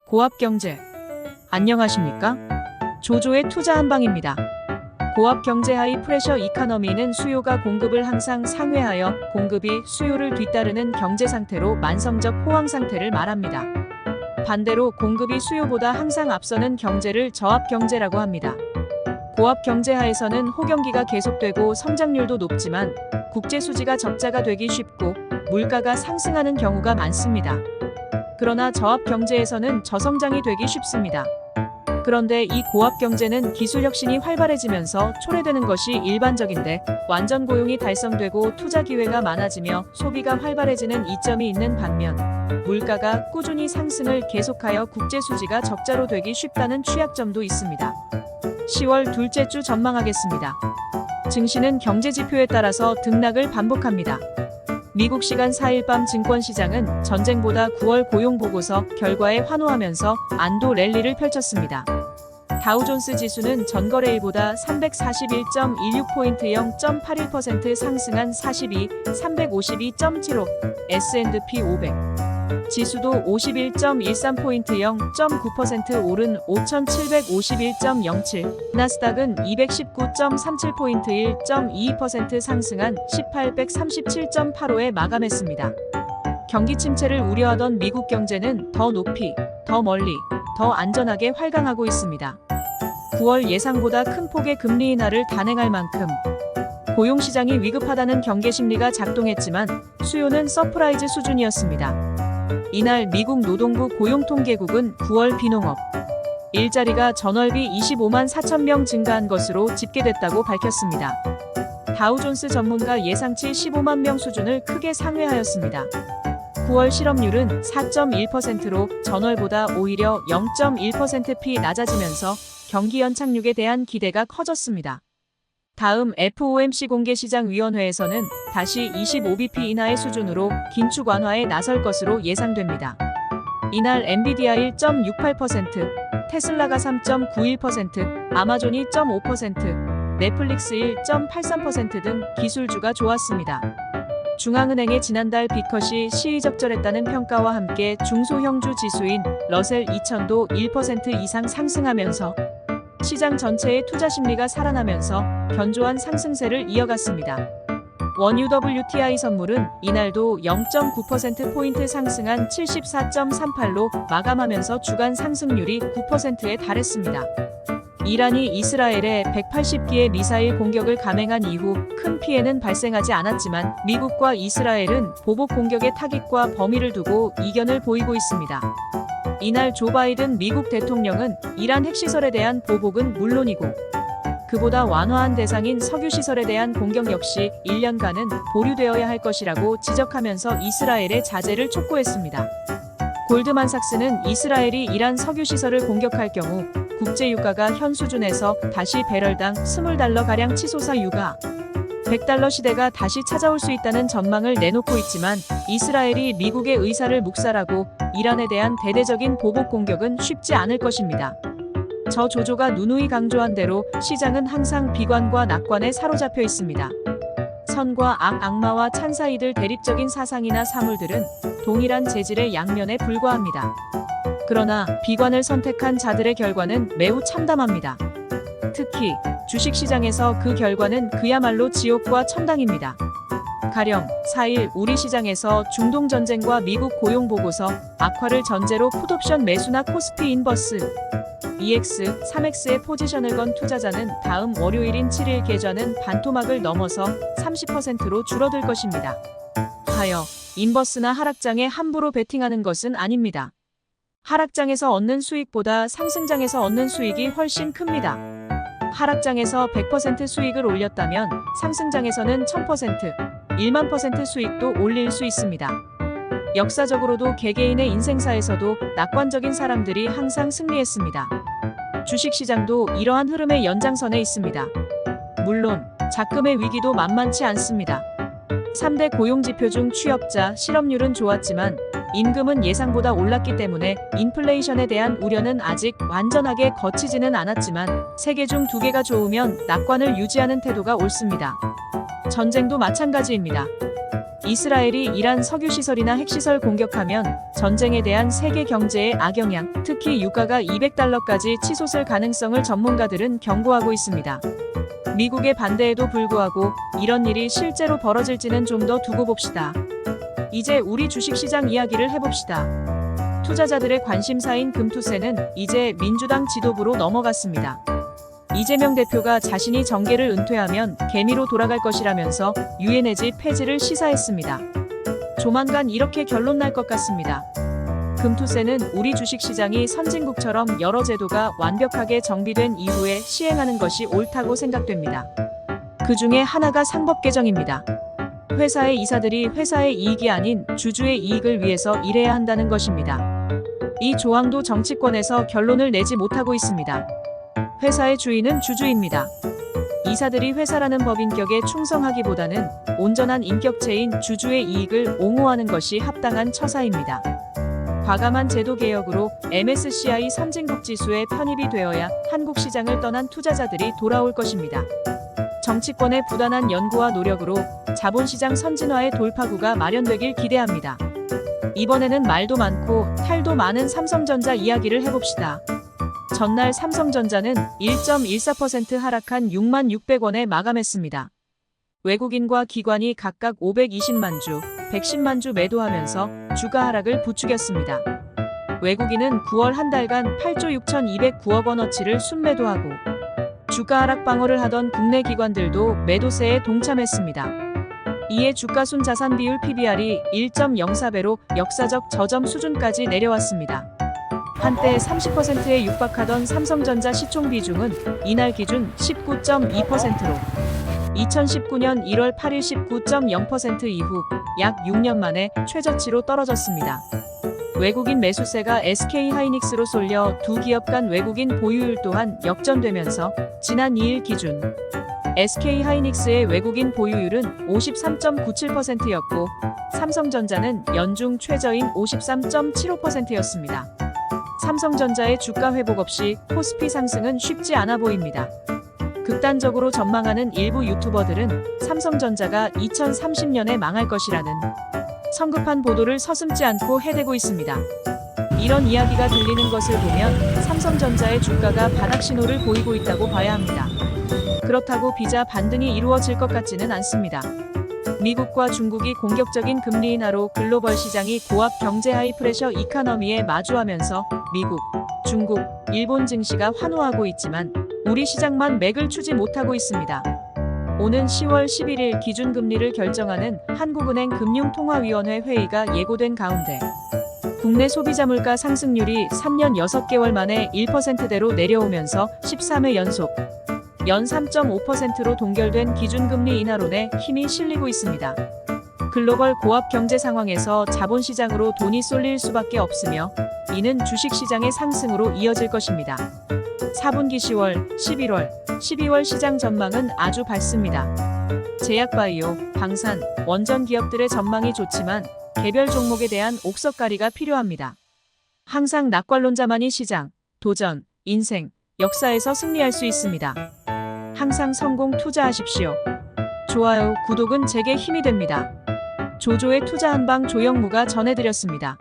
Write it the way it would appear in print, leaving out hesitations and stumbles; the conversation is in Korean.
고압경제. 안녕하십니까? 조조의 투자 한방입니다. 고압경제 하이 프레셔 이카너미는 수요가 공급을 항상 상회하여 공급이 수요를 뒤따르는 경제 상태로 만성적 호황 상태를 말합니다. 반대로 공급이 수요보다 항상 앞서는 경제를 저압경제라고 합니다. 고압경제 하에서는 호경기가 계속되고 성장률도 높지만 국제 수지가 적자가 되기 쉽고 물가가 상승하는 경우가 많습니다. 그러나 저압경제에서는 저성장이 되기 쉽습니다. 그런데 이 고압경제는 기술 혁신이 활발해지면서 초래되는 것이 일반적인데 완전 고용이 달성되고 투자 기회가 많아지며 소비가 활발해지는 이점이 있는 반면 물가가 꾸준히 상승을 계속하여 국제 수지가 적자로 되기 쉽다는 취약점도 있습니다. 10월 둘째 주 전망하겠습니다. 증시는 경제 지표에 따라서 등락을 반복합니다. 미국 시간 4일 밤 증권시장은 전쟁보다 9월 고용보고서 결과에 환호하면서 안도 랠리를 펼쳤습니다. 다우존스 지수는 전거래일보다 341.16포인트 0.81% 상승한 352.75, S&P 500 지수도 51.13포인트 0.9% 오른 5,751.07, 나스닥은 219.37포인트 1.22% 상승한 1,837.85에 마감했습니다. 경기 침체를 우려하던 미국 경제는 더 높이, 더 멀리, 더 안전하게 활강하고 있습니다. 9월 예상보다 큰 폭의 금리 인하를 단행할 만큼 고용시장이 위급하다는 경계 심리가 작동했지만 수요는 서프라이즈 수준이었습니다. 이날 미국 노동부 고용통계국은 9월 비농업 일자리가 전월비 25만 4천 명 증가한 것으로 집계됐다고 밝혔습니다. 다우존스 전문가 예상치 15만 명 수준을 크게 상회하였습니다. 9월 실업률은 4.1%로 전월보다 오히려 0.1%p 낮아지면서 경기 연착륙에 대한 기대가 커졌습니다. 다음 FOMC 공개시장위원회에서는 다시 25bp 인하의 수준으로 긴축 완화에 나설 것으로 예상됩니다. 이날 엔비디아 1.68%, 테슬라가 3.91%, 아마존이 0.5%, 넷플릭스 1.83% 등 기술주가 좋았습니다. 중앙은행의 지난달 빅컷이 시의적절했다는 평가와 함께 중소형주 지수인 러셀 2000도 1% 이상 상승하면서 시장 전체의 투자 심리가 살아나면서 견조한 상승세를 이어갔습니다. 원유 WTI 선물은 이날도 0.9%포인트 상승한 74.38로 마감하면서 주간 상승률이 9%에 달했습니다. 이란이 이스라엘에 180기의 미사일 공격을 감행한 이후 큰 피해는 발생하지 않았지만 미국과 이스라엘은 보복 공격의 타깃과 범위를 두고 이견을 보이고 있습니다. 이날 조 바이든 미국 대통령은 이란 핵시설에 대한 보복은 물론이고 그보다 완화한 대상인 석유시설에 대한 공격 역시 1년간은 보류되어야 할 것이라고 지적하면서 이스라엘의 자제를 촉구했습니다. 골드만삭스는 이스라엘이 이란 석유시설을 공격할 경우 국제유가가 현 수준에서 다시 배럴당 20달러가량 치솟아 유가 $100 시대가 다시 찾아올 수 있다는 전망을 내놓고 있지만 이스라엘이 미국의 의사를 묵살하고 이란에 대한 대대적인 보복 공격은 쉽지 않을 것입니다. 저 조조가 누누이 강조한 대로 시장은 항상 비관과 낙관에 사로잡혀 있습니다. 선과 악, 악마와 찬사이들 대립적인 사상이나 사물들은 동일한 재질의 양면에 불과합니다. 그러나 비관을 선택한 자들의 결과는 매우 참담합니다. 특히 주식시장에서 그 결과는 그야말로 지옥과 천당입니다. 가령 4일 우리 시장에서 중동전쟁과 미국 고용보고서 악화를 전제로 풋옵션 매수나 코스피 인버스 EX, 3X의 포지션을 건 투자자는 다음 월요일인 7일 계좌는 반토막을 넘어서 30%로 줄어들 것입니다. 하여 인버스나 하락장에 함부로 베팅하는 것은 아닙니다. 하락장에서 얻는 수익보다 상승장에서 얻는 수익이 훨씬 큽니다. 하락장에서 100% 수익을 올렸다면 상승장에서는 1000%, 10000% 수익도 올릴 수 있습니다. 역사적으로도 개개인의 인생사에서도 낙관적인 사람들이 항상 승리했습니다. 주식시장도 이러한 흐름의 연장선에 있습니다. 물론 작금의 위기도 만만치 않습니다. 3대 고용지표 중 취업자, 실업률은 좋았지만 임금은 예상보다 올랐기 때문에 인플레이션에 대한 우려는 아직 완전하게 거치지는 않았지만 3개 중 2개가 좋으면 낙관을 유지하는 태도가 옳습니다. 전쟁도 마찬가지입니다. 이스라엘이 이란 석유시설이나 핵시설 공격하면 전쟁에 대한 세계 경제에 악영향, 특히 유가가 200달러까지 치솟을 가능성을 전문가들은 경고하고 있습니다. 미국의 반대에도 불구하고 이런 일이 실제로 벌어질지는 좀 더 두고 봅시다. 이제 우리 주식시장 이야기를 해봅시다. 투자자들의 관심사인 금투세는 이제 민주당 지도부로 넘어갔습니다. 이재명 대표가 자신이 정계를 은퇴하면 개미로 돌아갈 것이라면서 유엔해지 폐지를 시사했습니다. 조만간 이렇게 결론 날 것 같습니다. 금투세는 우리 주식시장이 선진국처럼 여러 제도가 완벽하게 정비된 이후에 시행하는 것이 옳다고 생각됩니다. 그 중에 하나가 상법 개정입니다. 회사의 이사들이 회사의 이익이 아닌 주주의 이익을 위해서 일해야 한다는 것입니다. 이 조항도 정치권에서 결론을 내지 못하고 있습니다. 회사의 주인은 주주입니다. 이사들이 회사라는 법인격에 충성하기보다는 온전한 인격체인 주주의 이익을 옹호하는 것이 합당한 처사입니다. 과감한 제도 개혁으로 MSCI 선진국 지수에 편입이 되어야 한국 시장을 떠난 투자자들이 돌아올 것입니다. 정치권의 부단한 연구와 노력으로 자본시장 선진화의 돌파구가 마련되길 기대합니다. 이번에는 말도 많고 탈도 많은 삼성전자 이야기를 해봅시다. 전날 삼성전자는 1.14% 하락한 66,600원에 마감했습니다. 외국인과 기관이 각각 520만 주, 110만 주 매도하면서 주가 하락을 부추겼습니다. 외국인은 9월 한 달간 8조 6,209억 원어치를 순매도하고 주가 하락 방어를 하던 국내 기관들도 매도세에 동참했습니다. 이에 주가 순자산 비율 PBR이 1.04배로 역사적 저점 수준까지 내려왔습니다. 한때 30%에 육박하던 삼성전자 시총 비중은 이날 기준 19.2%로 2019년 1월 8일 19.0% 이후 약 6년 만에 최저치로 떨어졌습니다. 외국인 매수세가 SK하이닉스로 쏠려 두 기업 간 외국인 보유율 또한 역전되면서 지난 2일 기준 SK하이닉스의 외국인 보유율은 53.97%였고 삼성전자는 연중 최저인 53.75%였습니다. 삼성전자의 주가 회복 없이 코스피 상승은 쉽지 않아 보입니다. 극단적으로 전망하는 일부 유튜버들은 삼성전자가 2030년에 망할 것이라는 성급한 보도를 서슴지 않고 해대고 있습니다. 이런 이야기가 들리는 것을 보면 삼성전자의 주가가 바닥 신호를 보이고 있다고 봐야 합니다. 그렇다고 비자 반등이 이루어질 것 같지는 않습니다. 미국과 중국이 공격적인 금리 인하로 글로벌 시장이 고압 경제 하이프레셔 이카너미에 마주하면서 미국, 중국, 일본 증시가 환호하고 있지만 우리 시장만 맥을 추지 못하고 있습니다. 오는 10월 11일 기준금리를 결정하는 한국은행 금융통화위원회 회의가 예고된 가운데 국내 소비자 물가 상승률이 3년 6개월 만에 1%대로 내려오면서 13회 연속 연 3.5%로 동결된 기준금리 인하론에 힘이 실리고 있습니다. 글로벌 고압 경제 상황에서 자본시장으로 돈이 쏠릴 수밖에 없으며 이는 주식시장의 상승으로 이어질 것입니다. 4분기 10월, 11월, 12월 시장 전망은 아주 밝습니다. 제약바이오, 방산, 원전 기업들의 전망이 좋지만 개별 종목에 대한 옥석가리가 필요합니다. 항상 낙관론자만이 시장, 도전, 인생, 역사에서 승리할 수 있습니다. 항상 성공 투자하십시오. 좋아요, 구독은 제게 힘이 됩니다. 조조의 투자 한방 조영무가 전해드렸습니다.